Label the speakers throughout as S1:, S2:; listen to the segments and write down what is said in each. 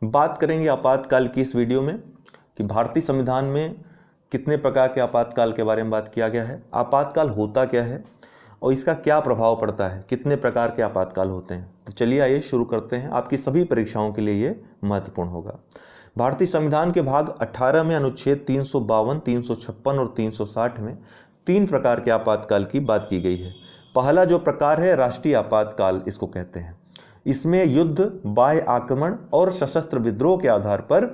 S1: बात करेंगे आपातकाल की इस वीडियो में कि भारतीय संविधान में कितने प्रकार के आपातकाल के बारे में बात किया गया है, आपातकाल होता क्या है और इसका क्या प्रभाव पड़ता है, कितने प्रकार के आपातकाल होते हैं। तो चलिए आइए शुरू करते हैं। आपकी सभी परीक्षाओं के लिए ये महत्वपूर्ण होगा। भारतीय संविधान के भाग 18 में अनुच्छेद 352, 356 और 360 में 3 प्रकार के आपातकाल की बात की गई है। पहला जो प्रकार है राष्ट्रीय आपातकाल इसको कहते हैं। इसमें युद्ध, बाह्य आक्रमण और सशस्त्र विद्रोह के आधार पर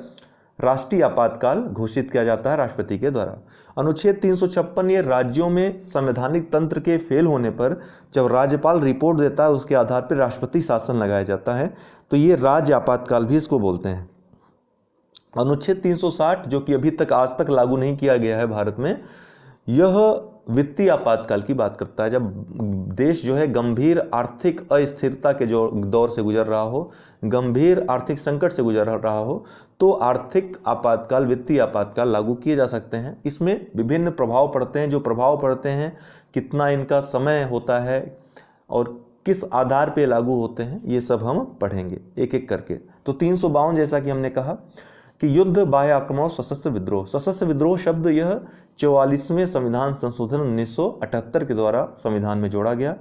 S1: राष्ट्रीय आपातकाल घोषित किया जाता है राष्ट्रपति के द्वारा। अनुच्छेद 356 ये राज्यों में संवैधानिक तंत्र के फेल होने पर जब राज्यपाल रिपोर्ट देता है उसके आधार पर राष्ट्रपति शासन लगाया जाता है, तो ये राज्य आपातकाल भी इसको बोलते हैं। अनुच्छेद 360 जो कि अभी तक आज तक लागू नहीं किया गया है भारत में, यह वित्तीय आपातकाल की बात करता है। जब देश जो है गंभीर आर्थिक अस्थिरता के जो दौर से गुजर रहा हो, गंभीर आर्थिक संकट से गुजर रहा हो, तो आर्थिक आपातकाल, वित्तीय आपातकाल लागू किए जा सकते हैं। इसमें विभिन्न प्रभाव पड़ते हैं। जो प्रभाव पड़ते हैं, कितना इनका समय होता है और किस आधार पे लागू होते हैं, ये सब हम पढ़ेंगे एक एक करके। तो 352 जैसा कि हमने कहा कि युद्ध, बाह्य आक्रमण और सशस्त्र विद्रोह। सशस्त्र विद्रोह शब्द यह 44वें संविधान संशोधन 1978 के द्वारा संविधान में जोड़ा गया।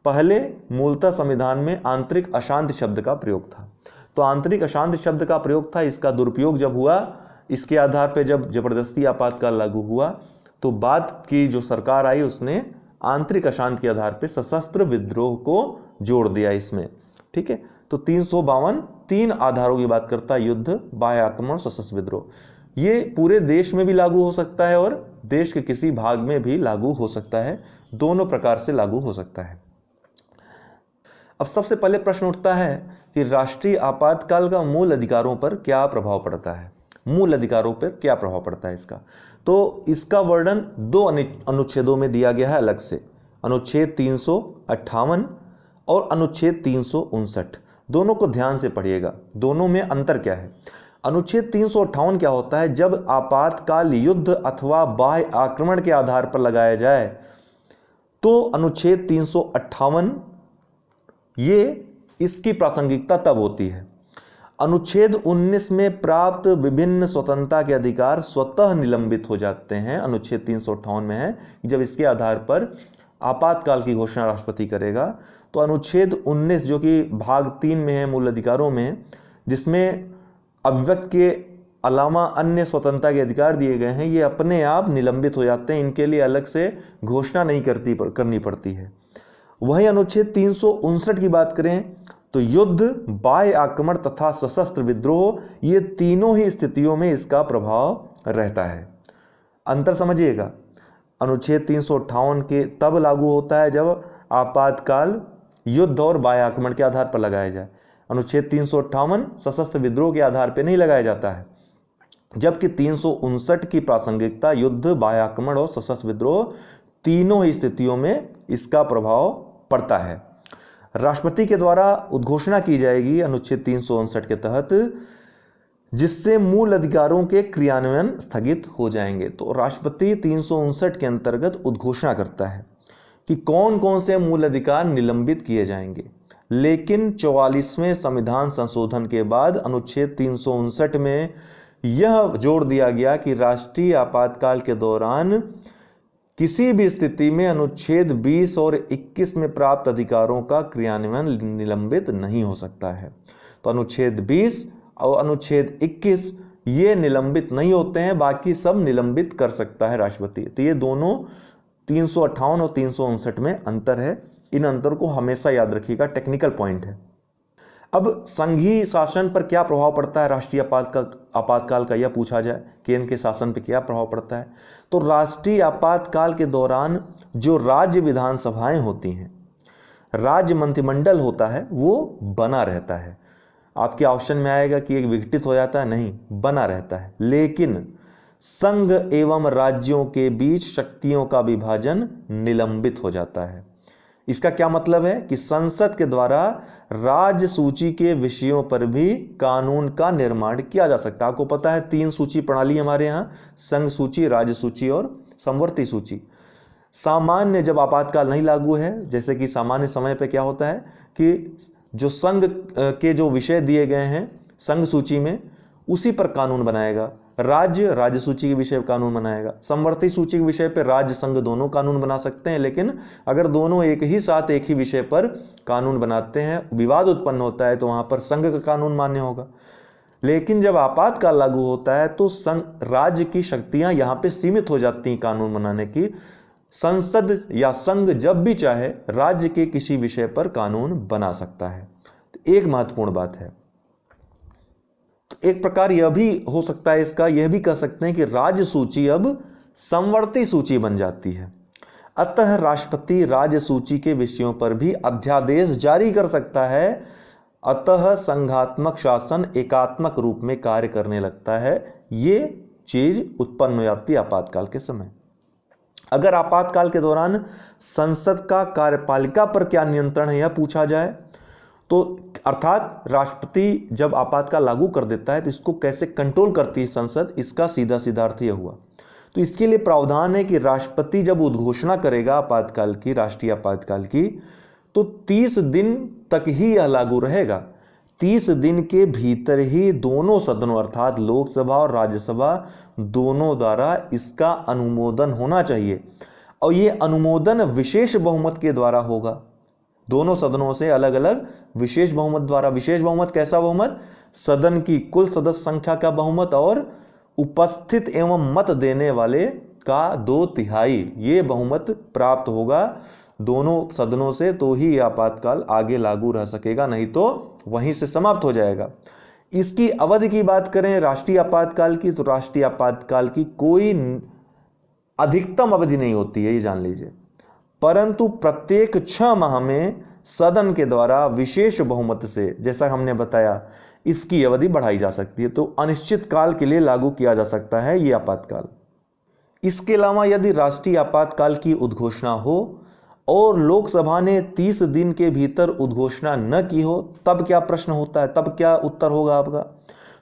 S1: पहले मूलतः संविधान में आंतरिक अशांति शब्द का प्रयोग था। तो आंतरिक अशांति शब्द का प्रयोग था, इसका दुरुपयोग जब हुआ, इसके आधार पर जब जबरदस्ती आपातकाल लागू हुआ, तो बाद की जो सरकार आई उसने आंतरिक अशांति के आधार पर सशस्त्र विद्रोह को जोड़ दिया इसमें। ठीक है, तो 352 3 आधारों की बात करता है, युद्ध, बाह्य आक्रमण, सशस्त्र विद्रोह। ये पूरे देश में भी लागू हो सकता है और देश के किसी भाग में भी लागू हो सकता है, दोनों प्रकार से लागू हो सकता है। अब सबसे पहले प्रश्न उठता है कि राष्ट्रीय आपातकाल का मूल अधिकारों पर क्या प्रभाव पड़ता है। मूल अधिकारों पर क्या प्रभाव पड़ता है इसका, तो इसका वर्णन 2 अनुच्छेदों में दिया गया है अलग से, अनुच्छेद 358 और अनुच्छेद 359। दोनों को ध्यान से पढ़िएगा, दोनों में अंतर क्या है। अनुच्छेद 358 क्या होता है, जब आपातकाल युद्ध अथवा बाह्य आक्रमण के आधार पर लगाया जाए तो अनुच्छेद 358 ये इसकी प्रासंगिकता तब होती है। अनुच्छेद 19 में प्राप्त विभिन्न स्वतंत्रता के अधिकार स्वतः निलंबित हो जाते हैं। अनुच्छेद 358 में है कि जब इसके आधार पर आपातकाल की घोषणा राष्ट्रपति करेगा, तो अनुच्छेद 19 जो कि भाग 3 में है मूल अधिकारों में, जिसमें अभिव्यक्ति के अलावा अन्य स्वतंत्रता के अधिकार दिए गए हैं, ये अपने आप निलंबित हो जाते हैं, इनके लिए अलग से घोषणा नहीं करनी पड़ती है। वही अनुच्छेद 359 की बात करें तो युद्ध, बाह्य आक्रमण तथा सशस्त्र विद्रोह, ये तीनों ही स्थितियों में इसका प्रभाव रहता है। अंतर समझिएगा, अनुच्छेद 358 के तब लागू होता है जब आपातकाल युद्ध और बाह्य आक्रमण के आधार पर लगाया जाए। अनुच्छेद 358 सशस्त्र विद्रोह के आधार पर नहीं लगाया जाता है, जबकि 359 की प्रासंगिकता युद्ध, बाह्य आक्रमण और सशस्त्र विद्रोह तीनों ही स्थितियों में इसका प्रभाव पड़ता है। राष्ट्रपति के द्वारा उद्घोषणा की जाएगी अनुच्छेद 359 के तहत, जिससे मूल अधिकारों के क्रियान्वयन स्थगित हो जाएंगे। तो राष्ट्रपति 359 के अंतर्गत उद्घोषणा करता है कि कौन कौन से मूल अधिकार निलंबित किए जाएंगे। लेकिन 44वें संविधान संशोधन के बाद अनुच्छेद 359 में यह जोड़ दिया गया कि राष्ट्रीय आपातकाल के दौरान किसी भी स्थिति में अनुच्छेद 20 और 21 में प्राप्त अधिकारों का क्रियान्वयन निलंबित नहीं हो सकता है। तो अनुच्छेद 20 और अनुच्छेद 21 ये निलंबित नहीं होते हैं, बाकी सब निलंबित कर सकता है राष्ट्रपति। तो ये दोनों 358 और 359 में अंतर है। इन अंतर को हमेशा याद रखिएगा, टेक्निकल पॉइंट है। अब संघीय शासन पर क्या प्रभाव पड़ता है राष्ट्रीय आपातकाल का, यह पूछा जाए, केंद्र के शासन पर क्या प्रभाव पड़ता है। तो राष्ट्रीय आपातकाल के दौरान जो राज्य विधानसभाएं होती हैं, राज्य मंत्रिमंडल होता है, वो बना रहता है। आपके ऑप्शन में आएगा कि एक विघटित हो जाता है, नहीं, बना रहता है। लेकिन संघ एवं राज्यों के बीच शक्तियों का विभाजन निलंबित हो जाता है। इसका क्या मतलब है कि संसद के द्वारा राज्य सूची के विषयों पर भी कानून का निर्माण किया जा सकता है। आपको पता है 3 सूची प्रणाली हमारे यहाँ, संघ सूची, राज्य सूची और समवर्ती सूची। सामान्य जब आपातकाल नहीं लागू है, जैसे कि सामान्य समय पे क्या होता है कि जो संघ के जो विषय दिए गए हैं संघ सूची में, उसी पर कानून बनाएगा। राज्य सूची के विषय पर कानून बनाएगा। समवर्ती सूची के विषय पर राज्य संघ दोनों कानून बना सकते हैं, लेकिन अगर दोनों एक ही साथ एक ही विषय पर कानून बनाते हैं, विवाद उत्पन्न होता है, तो वहां पर संघ का कानून मान्य होगा। लेकिन जब आपातकाल लागू होता है तो राज्य की शक्तियां यहां पे सीमित हो जाती हैं कानून बनाने की। संसद या संघ जब भी चाहे राज्य के किसी विषय पर कानून बना सकता है। तो एक महत्वपूर्ण बात है। तो एक प्रकार यह भी हो सकता है, इसका यह भी कह सकते हैं कि राज्य सूची अब समवर्ती सूची बन जाती है। अतः राष्ट्रपति राज्य सूची के विषयों पर भी अध्यादेश जारी कर सकता है। अतः संघात्मक शासन एकात्मक रूप में कार्य करने लगता है। ये चीज उत्पन्न हो जाती है आपातकाल के समय। अगर आपातकाल के दौरान संसद का कार्यपालिका पर क्या नियंत्रण है, यह पूछा जाए तो अर्थात राष्ट्रपति जब आपातकाल लागू कर देता है तो इसको कैसे कंट्रोल करती है संसद, इसका सीधा सीधा अर्थ यह हुआ। तो इसके लिए प्रावधान है कि राष्ट्रपति जब उद्घोषणा करेगा आपातकाल की, राष्ट्रीय आपातकाल की, तो 30 दिन तक ही यह लागू रहेगा। 30 दिन के भीतर ही दोनों सदनों अर्थात लोकसभा और राज्यसभा दोनों द्वारा इसका अनुमोदन होना चाहिए। और यह अनुमोदन विशेष बहुमत के द्वारा होगा। दोनों सदनों से अलग अलग विशेष बहुमत द्वारा। विशेष बहुमत कैसा बहुमत? सदन की कुल सदस्य संख्या का बहुमत और उपस्थित एवं मत देने वाले का 2/3 ये बहुमत प्राप्त होगा दोनों सदनों से, तो ही आपातकाल आगे लागू रह सकेगा, नहीं तो वहीं से समाप्त हो जाएगा। इसकी अवधि की बात करें राष्ट्रीय आपातकाल की, तो राष्ट्रीय आपातकाल की कोई अधिकतम अवधि नहीं होती है, ये जान लीजिए। परंतु प्रत्येक 6 माह में सदन के द्वारा विशेष बहुमत से, जैसा हमने बताया, इसकी अवधि बढ़ाई जा सकती है। तो अनिश्चित काल के लिए लागू किया जा सकता है ये आपातकाल। इसके अलावा यदि राष्ट्रीय आपातकाल की उद्घोषणा हो और लोकसभा ने 30 दिन के भीतर उद्घोषणा न की हो, तब क्या प्रश्न होता है, तब क्या उत्तर होगा आपका?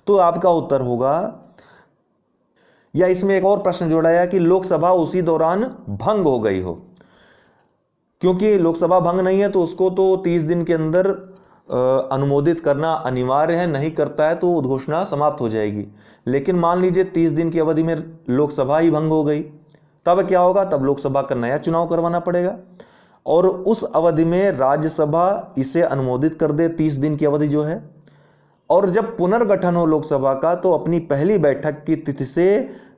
S1: तो आपका उत्तर होगा, या इसमें एक और प्रश्न जोड़ाया कि लोकसभा उसी दौरान भंग हो गई हो। क्योंकि लोकसभा भंग नहीं है तो उसको तो 30 दिन के अंदर अनुमोदित करना अनिवार्य है, नहीं करता है तो उद्घोषणा समाप्त हो जाएगी। लेकिन मान लीजिए 30 दिन की अवधि में लोकसभा ही भंग हो गई, तब क्या होगा? तब लोकसभा का नया चुनाव करवाना पड़ेगा और उस अवधि में राज्यसभा इसे अनुमोदित कर दे 30 दिन की अवधि जो है। और जब पुनर्गठन हो लोकसभा का तो अपनी पहली बैठक की तिथि से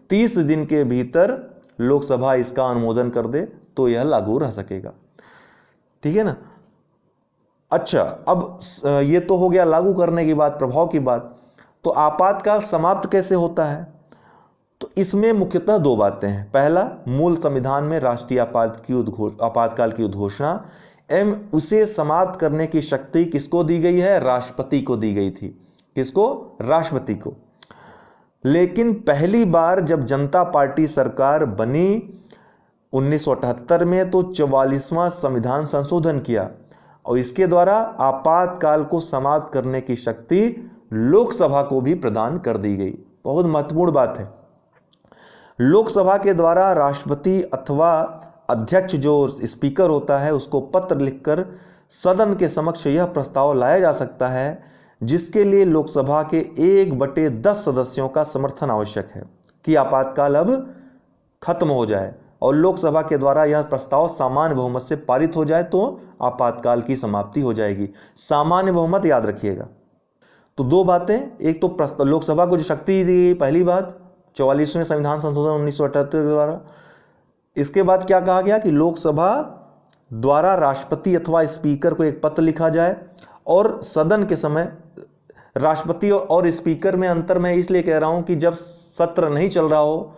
S1: 30 दिन के भीतर लोकसभा इसका अनुमोदन कर दे तो यह लागू रह सकेगा। ठीक है ना? अच्छा, अब ये तो हो गया लागू करने की बात, प्रभाव की बात। तो आपातकाल समाप्त कैसे होता है? तो इसमें मुख्यतः 2 बातें हैं। पहला, मूल संविधान में राष्ट्रीय आपातकाल की उद्घोषणा एवं उसे समाप्त करने की शक्ति किसको दी गई है? राष्ट्रपति को दी गई थी। किसको? राष्ट्रपति को। लेकिन पहली बार जब जनता पार्टी सरकार बनी 1978 में तो 44वां संविधान संशोधन किया और इसके द्वारा आपातकाल को समाप्त करने की शक्ति लोकसभा को भी प्रदान कर दी गई। बहुत महत्वपूर्ण बात है। लोकसभा के द्वारा राष्ट्रपति अथवा अध्यक्ष जो स्पीकर होता है उसको पत्र लिखकर सदन के समक्ष यह प्रस्ताव लाया जा सकता है जिसके लिए लोकसभा के 1/10 सदस्यों का समर्थन आवश्यक है कि आपातकाल अब खत्म हो जाए, और लोकसभा के द्वारा यह प्रस्ताव सामान्य बहुमत से पारित हो जाए तो आपातकाल की समाप्ति हो जाएगी। सामान्य बहुमत याद रखिएगा। तो 2 बातें, एक तो लोकसभा को जो शक्ति दी, पहली बात 44वें संविधान संशोधन 1978 के द्वारा। इसके बाद क्या कहा गया कि लोकसभा द्वारा राष्ट्रपति अथवा स्पीकर को एक पत्र लिखा जाए और सदन के समय राष्ट्रपति और स्पीकर में अंतर मैं इसलिए कह रहा हूं कि जब सत्र नहीं चल रहा हो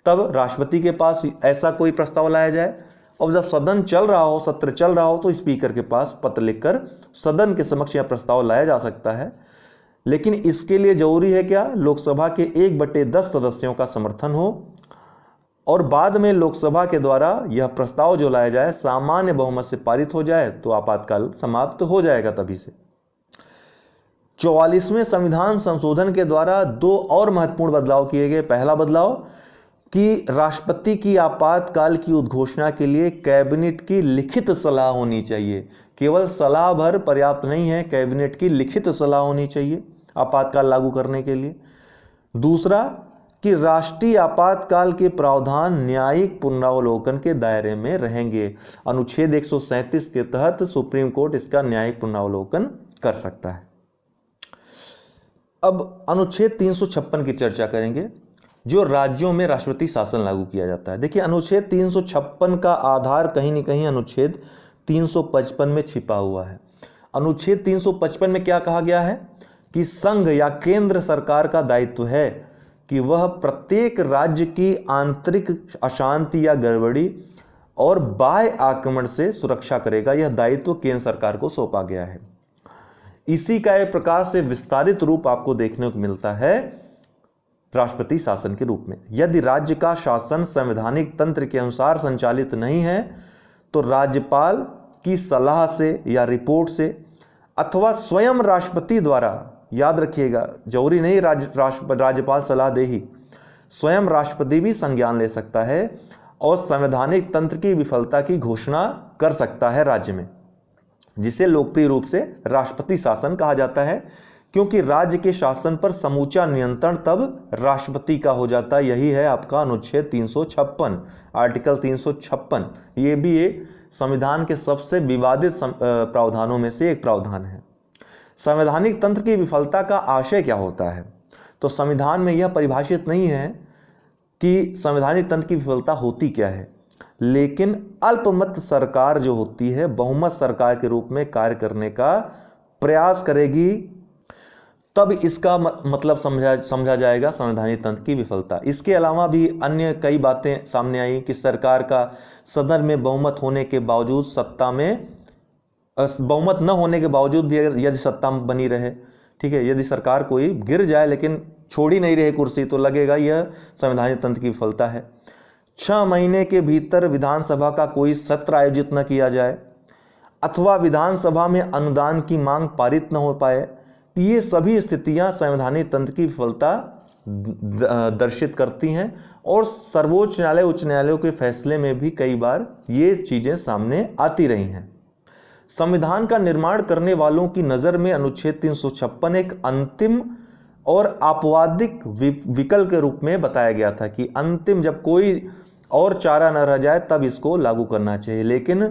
S1: तब राष्ट्रपति के पास ऐसा कोई प्रस्ताव लाया जाए, और जब सदन चल रहा हो, सत्र चल रहा हो, तो स्पीकर के पास पत्र लिखकर सदन के समक्ष यह प्रस्ताव लाया जा सकता है। लेकिन इसके लिए जरूरी है क्या? लोकसभा के 1/10 सदस्यों का समर्थन हो और बाद में लोकसभा के द्वारा यह प्रस्ताव जो लाया जाए सामान्य बहुमत से पारित हो जाए तो आपातकाल समाप्त हो जाएगा तभी से। 44वें संविधान संशोधन के द्वारा 2 और महत्वपूर्ण बदलाव किए गए। पहला बदलाव कि राष्ट्रपति की आपातकाल की उद्घोषणा के लिए कैबिनेट की लिखित सलाह होनी चाहिए। केवल सलाह भर पर्याप्त नहीं है, कैबिनेट की लिखित सलाह होनी चाहिए आपातकाल लागू करने के लिए। दूसरा कि राष्ट्रीय आपातकाल के प्रावधान न्यायिक पुनरावलोकन के दायरे में रहेंगे। अनुच्छेद 137 के तहत सुप्रीम कोर्ट इसका न्यायिक पुनरावलोकन कर सकता है। अब अनुच्छेद 356 की चर्चा करेंगे, जो राज्यों में राष्ट्रपति शासन लागू किया जाता है। देखिए, अनुच्छेद 356 का आधार कहीं न कहीं अनुच्छेद 355 में छिपा हुआ है। अनुच्छेद 355 में क्या कहा गया है कि संघ या केंद्र सरकार का दायित्व है कि वह प्रत्येक राज्य की आंतरिक अशांति या गड़बड़ी और बाह्य आक्रमण से सुरक्षा करेगा। यह दायित्व केंद्र सरकार को सौंपा गया है। इसी का एक प्रकार से विस्तारित रूप आपको देखने को मिलता है राष्ट्रपति शासन के रूप में। यदि राज्य का शासन संवैधानिक तंत्र के अनुसार संचालित नहीं है तो राज्यपाल की सलाह से या रिपोर्ट से अथवा स्वयं राष्ट्रपति द्वारा, याद रखिएगा जरूरी नहीं राज्यपाल सलाह दे ही, स्वयं राष्ट्रपति भी संज्ञान ले सकता है और संवैधानिक तंत्र की विफलता की घोषणा कर सकता है राज्य में, जिसे लोकप्रिय रूप से राष्ट्रपति शासन कहा जाता है, क्योंकि राज्य के शासन पर समूचा नियंत्रण तब राष्ट्रपति का हो जाता है। यही है आपका अनुच्छेद 356, आर्टिकल 356। ये भी एक संविधान के सबसे विवादित प्रावधानों में से एक प्रावधान है। संवैधानिक तंत्र की विफलता का आशय क्या होता है? तो संविधान में यह परिभाषित नहीं है कि संवैधानिक तंत्र की विफलता होती क्या है, लेकिन अल्पमत सरकार जो होती है बहुमत सरकार के रूप में कार्य करने का प्रयास करेगी, तब इसका मतलब समझा जाएगा संवैधानिक तंत्र की विफलता। इसके अलावा भी अन्य कई बातें सामने आई कि सरकार का सदन में बहुमत होने के बावजूद सत्ता में बहुमत न होने के बावजूद भी यदि सत्ता बनी रहे, ठीक है, यदि सरकार कोई गिर जाए लेकिन छोड़ ही नहीं रहे कुर्सी, तो लगेगा यह संवैधानिक तंत्र की विफलता है। 6 महीने के भीतर विधानसभा का कोई सत्र आयोजित न किया जाए अथवा विधानसभा में अनुदान की मांग पारित न हो पाए, ये सभी स्थितियां संवैधानिक तंत्र की विफलता दर्शित करती हैं और सर्वोच्च न्यायालय, उच्च न्यायालयों के फैसले में भी कई बार ये चीजें सामने आती रही हैं। संविधान का निर्माण करने वालों की नज़र में अनुच्छेद 356 एक अंतिम और आपवादिक विकल्प के रूप में बताया गया था कि अंतिम, जब कोई और चारा न रह जाए तब इसको लागू करना चाहिए, लेकिन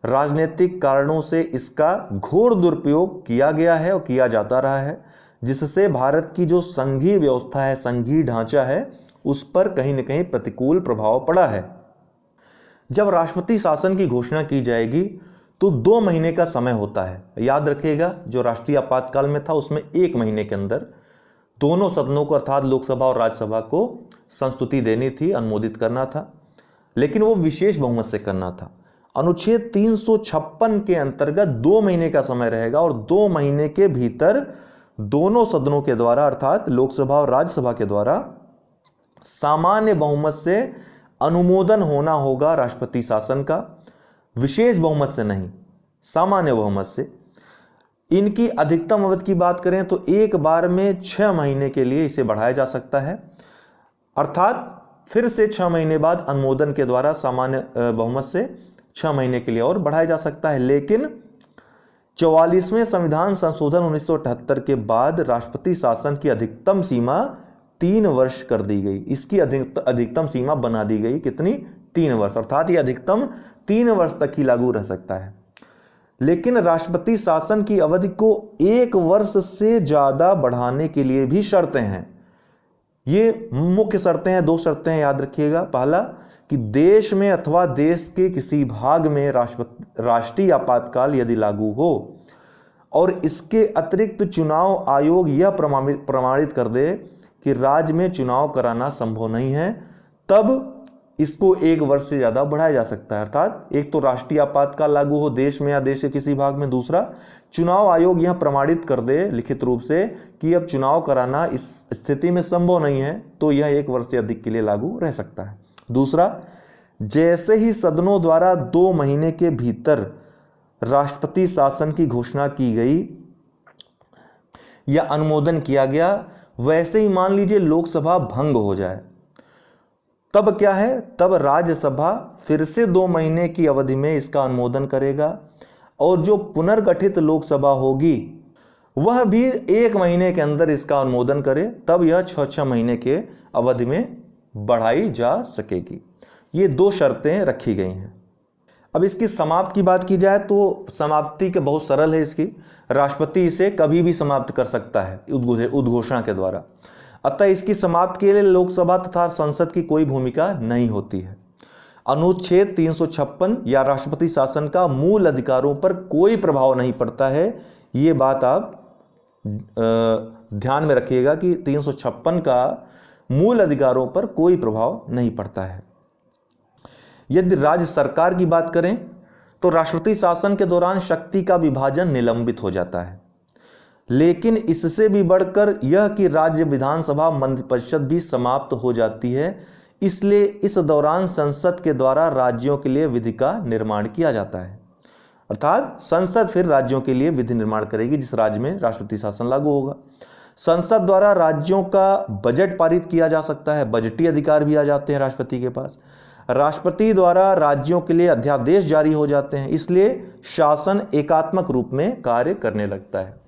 S1: राजनीतिक कारणों से इसका घोर दुरुपयोग किया गया है और किया जाता रहा है, जिससे भारत की जो संघीय व्यवस्था है, संघीय ढांचा है, उस पर कहीं न कहीं प्रतिकूल प्रभाव पड़ा है। जब राष्ट्रपति शासन की घोषणा की जाएगी तो 2 महीने का समय होता है। याद रखिएगा, जो राष्ट्रीय आपातकाल में था उसमें 1 महीने के अंदर दोनों सदनों को अर्थात लोकसभा और राज्यसभा को संस्तुति देनी थी, अनुमोदित करना था, लेकिन वो विशेष बहुमत से करना था। अनुच्छेद 356 के अंतर्गत 2 महीने का समय रहेगा और 2 महीने के भीतर दोनों सदनों के द्वारा अर्थात लोकसभा और राज्यसभा के द्वारा सामान्य बहुमत से अनुमोदन होना होगा राष्ट्रपति शासन का, विशेष बहुमत से नहीं, सामान्य बहुमत से। इनकी अधिकतम अवधि की बात करें तो एक बार में 6 महीने के लिए इसे बढ़ाया जा सकता है, अर्थात फिर से 6 महीने बाद अनुमोदन के द्वारा सामान्य बहुमत से 6 महीने के लिए और बढ़ाया जा सकता है। लेकिन 44वें संविधान संशोधन 1978 के बाद राष्ट्रपति शासन की अधिकतम सीमा 3 वर्ष कर दी गई। इसकी अधिकतम सीमा बना दी गई, कितनी? 3 वर्ष, अर्थात ये अधिकतम 3 वर्ष तक ही लागू रह सकता है। लेकिन राष्ट्रपति शासन की अवधि को 1 वर्ष से ज्यादा बढ़ाने के लिए भी शर्तें हैं। ये मुख्य शर्तें हैं, 2 शर्तें हैं, याद रखिएगा। पहला कि देश में अथवा देश के किसी भाग में राष्ट्रीय आपातकाल यदि लागू हो और इसके अतिरिक्त चुनाव आयोग यह प्रमाणित कर दे कि राज्य में चुनाव कराना संभव नहीं है, तब इसको 1 वर्ष से ज्यादा बढ़ाया जा सकता है। अर्थात एक तो राष्ट्रीय आपातकाल लागू हो देश में या देश के किसी भाग में, दूसरा चुनाव आयोग यह प्रमाणित कर दे लिखित रूप से कि अब चुनाव कराना इस स्थिति में संभव नहीं है, तो यह 1 वर्ष से अधिक के लिए लागू रह सकता है। दूसरा, जैसे ही सदनों द्वारा 2 महीने के भीतर राष्ट्रपति शासन की घोषणा की गई या अनुमोदन किया गया, वैसे ही मान लीजिए लोकसभा भंग हो जाए, तब क्या है? तब राज्यसभा फिर से 2 महीने की अवधि में इसका अनुमोदन करेगा और जो पुनर्गठित लोकसभा होगी वह भी 1 महीने के अंदर इसका अनुमोदन करे, तब यह 6 महीने के अवधि में बढ़ाई जा सकेगी। ये 2 शर्तें रखी गई हैं। अब इसकी समाप्ति की बात की जाए तो समाप्ति के बहुत सरल है इसकी। राष्ट्रपति इसे कभी भी समाप्त कर सकता है उद्घोषणा के द्वारा। अतः इसकी समाप्ति के लिए लोकसभा तथा संसद की कोई भूमिका नहीं होती है। अनुच्छेद 356 या राष्ट्रपति शासन का मूल अधिकारों पर कोई प्रभाव नहीं पड़ता है। ये बात आप ध्यान में रखिएगा कि 356 का मूल अधिकारों पर कोई प्रभाव नहीं पड़ता है। यदि राज्य सरकार की बात करें तो राष्ट्रपति शासन के दौरान शक्ति का विभाजन निलंबित हो जाता है, लेकिन इससे भी बढ़कर यह कि राज्य विधानसभा मंत्रिपरिषद भी समाप्त हो जाती है। इसलिए इस दौरान संसद के द्वारा राज्यों के लिए विधि का निर्माण किया जाता है, अर्थात संसद फिर राज्यों के लिए विधि निर्माण करेगी जिस राज्य में राष्ट्रपति शासन लागू होगा। संसद द्वारा राज्यों का बजट पारित किया जा सकता है, बजटीय अधिकार भी आ जाते हैं राष्ट्रपति के पास। राष्ट्रपति द्वारा राज्यों के लिए अध्यादेश जारी हो जाते हैं, इसलिए शासन एकात्मक रूप में कार्य करने लगता है।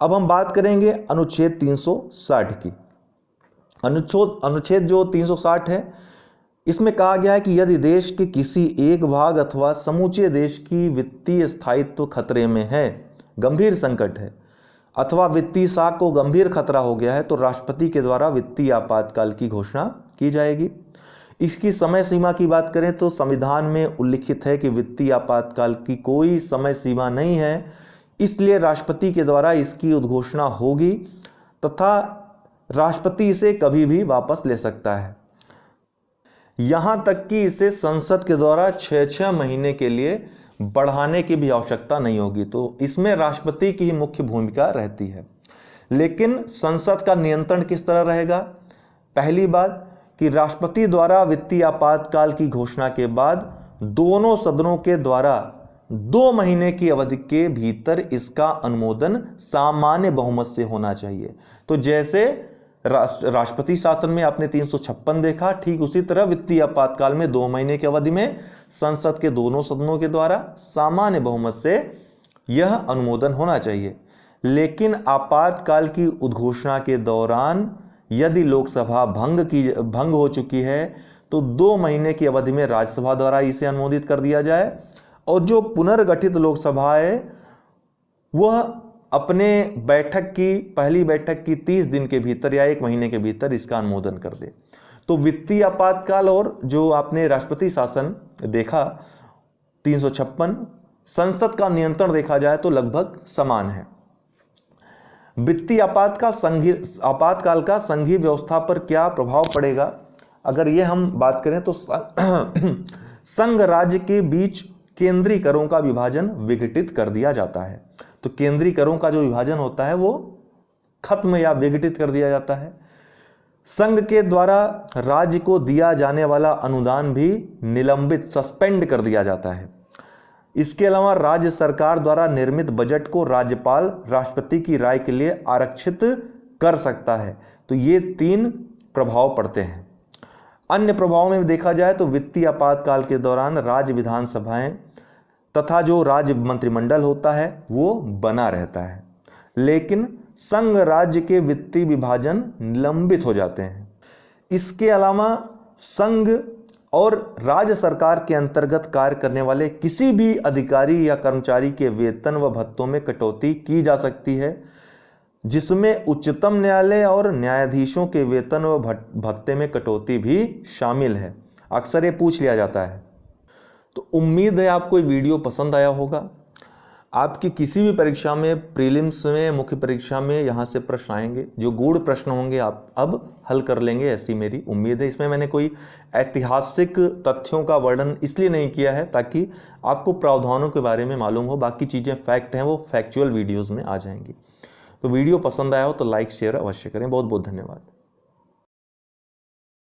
S1: अब हम बात करेंगे अनुच्छेद 360 की। अनुच्छेद जो 360 है, इसमें कहा गया है कि यदि देश के किसी एक भाग अथवा समूचे देश की वित्तीय स्थायित्व खतरे में है, गंभीर संकट है अथवा वित्तीय साख को गंभीर खतरा हो गया है, तो राष्ट्रपति के द्वारा वित्तीय आपातकाल की घोषणा की जाएगी। इसकी समय सीमा की बात करें तो संविधान में उल्लिखित है कि वित्तीय आपातकाल की कोई समय सीमा नहीं है, इसलिए राष्ट्रपति के द्वारा इसकी उद्घोषणा होगी तथा राष्ट्रपति इसे कभी भी वापस ले सकता है। यहां तक कि इसे संसद के द्वारा 6 महीने के लिए बढ़ाने की भी आवश्यकता नहीं होगी। तो इसमें राष्ट्रपति की ही मुख्य भूमिका रहती है। लेकिन संसद का नियंत्रण किस तरह रहेगा? पहली बात कि राष्ट्रपति द्वारा वित्तीय आपातकाल की घोषणा के बाद दोनों सदनों के द्वारा 2 महीने की अवधि के भीतर इसका अनुमोदन सामान्य बहुमत से होना चाहिए। तो जैसे राष्ट्रपति शासन में आपने 356 देखा, ठीक उसी तरह वित्तीय आपातकाल में 2 महीने की अवधि में संसद के दोनों सदनों के द्वारा सामान्य बहुमत से यह अनुमोदन होना चाहिए। लेकिन आपातकाल की उद्घोषणा के दौरान यदि लोकसभा भंग हो चुकी है तो 2 महीने की अवधि में राज्यसभा द्वारा इसे अनुमोदित कर दिया जाए और जो पुनर्गठित लोकसभा है वह अपने पहली बैठक की 30 दिन के भीतर या 1 महीने के भीतर इसका अनुमोदन कर दे। तो वित्तीय आपातकाल और जो आपने राष्ट्रपति शासन देखा 356, संसद का नियंत्रण देखा जाए तो लगभग समान है। वित्तीय आपातकाल का संघीय व्यवस्था पर क्या प्रभाव पड़ेगा? अगर ये हम बात करें तो संघ राज्य के बीच केंद्रीय करों का विभाजन विघटित कर दिया जाता है। तो केंद्रीय करों का जो विभाजन होता है वो खत्म या विघटित कर दिया जाता है। संघ के द्वारा राज्य को दिया जाने वाला अनुदान भी निलंबित सस्पेंड कर दिया जाता है। इसके अलावा राज्य सरकार द्वारा निर्मित बजट को राज्यपाल राष्ट्रपति की राय के लिए आरक्षित कर सकता है। तो ये 3 प्रभाव पड़ते हैं। अन्य प्रभावों में देखा जाए तो वित्तीय आपातकाल के दौरान राज्य विधानसभाएं तथा जो राज्य मंत्रिमंडल होता है वो बना रहता है, लेकिन संघ राज्य के वित्तीय विभाजन निलंबित हो जाते हैं। इसके अलावा संघ और राज्य सरकार के अंतर्गत कार्य करने वाले किसी भी अधिकारी या कर्मचारी के वेतन व भत्तों में कटौती की जा सकती है, जिसमें उच्चतम न्यायालय और न्यायाधीशों के वेतन व भत्ते में कटौती भी शामिल है। अक्सर ये पूछ लिया जाता है। तो उम्मीद है आपको ये वीडियो पसंद आया होगा। आपकी किसी भी परीक्षा में, प्रीलिम्स में, मुख्य परीक्षा में यहाँ से प्रश्न आएंगे, जो गूढ़ प्रश्न होंगे आप अब हल कर लेंगे, ऐसी मेरी उम्मीद है। इसमें मैंने कोई ऐतिहासिक तथ्यों का वर्णन इसलिए नहीं किया है ताकि आपको प्रावधानों के बारे में मालूम हो। बाकी चीज़ें फैक्ट हैं वो फैक्चुअल वीडियोज़ में आ जाएंगी। तो वीडियो पसंद आया हो तो लाइक शेयर अवश्य करें। बहुत बहुत धन्यवाद।